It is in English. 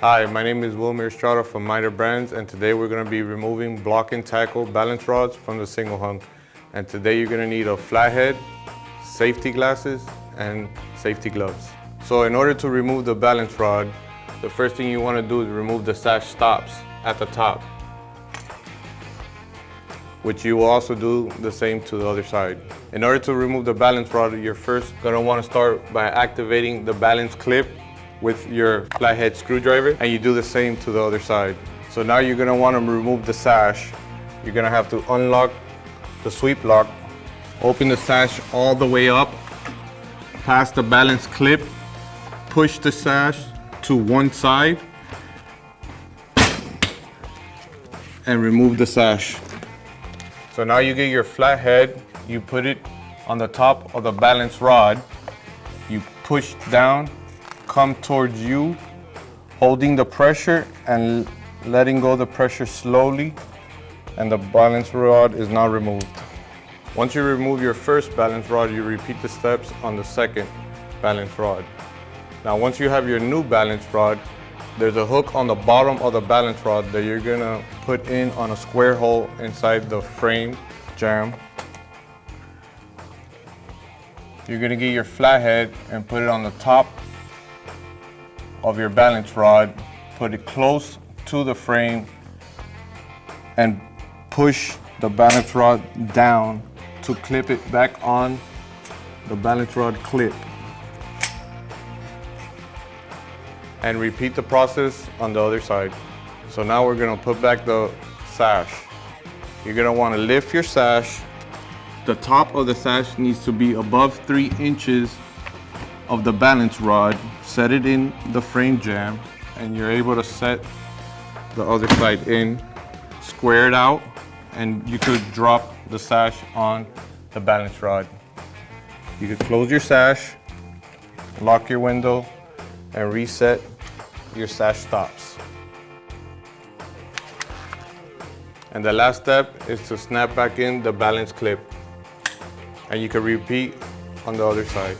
Hi, my name is Wilmer Estrada from Miter Brands, and today we're going to be removing block and tackle balance rods from the single hung. And today you're going to need a flathead, safety glasses, and safety gloves. So in order to remove the balance rod, the first thing you want to do is remove the sash stops at the top, which you will also do the same to the other side. In order to remove the balance rod, you're first going to want to start by activating the balance clip with your flathead screwdriver, and you do the same to the other side. So now you're going to want to remove the sash. You're going to have to unlock the sweep lock, open the sash all the way up past the balance clip, push the sash to one side, and remove the sash. So now you get your flathead, you put it on the top of the balance rod, you push down, come towards you, holding the pressure and letting go the pressure slowly, and the balance rod is now removed. Once you remove your first balance rod, you repeat the steps on the second balance rod. Now once you have your new balance rod, there's a hook on the bottom of the balance rod that you're gonna put in on a square hole inside the frame jamb. You're gonna get your flathead and put it on the top of your balance rod, put it close to the frame, and push the balance rod down to clip it back on the balance rod clip. And repeat the process on the other side. So now we're gonna put back the sash. You're gonna wanna lift your sash. The top of the sash needs to be above 3 inches of the balance rod. Set it in the frame jamb, and you're able to set the other side in, square it out, and you could drop the sash on the balance rod. You could close your sash, lock your window, and reset your sash stops. And the last step is to snap back in the balance clip, and you can repeat on the other side.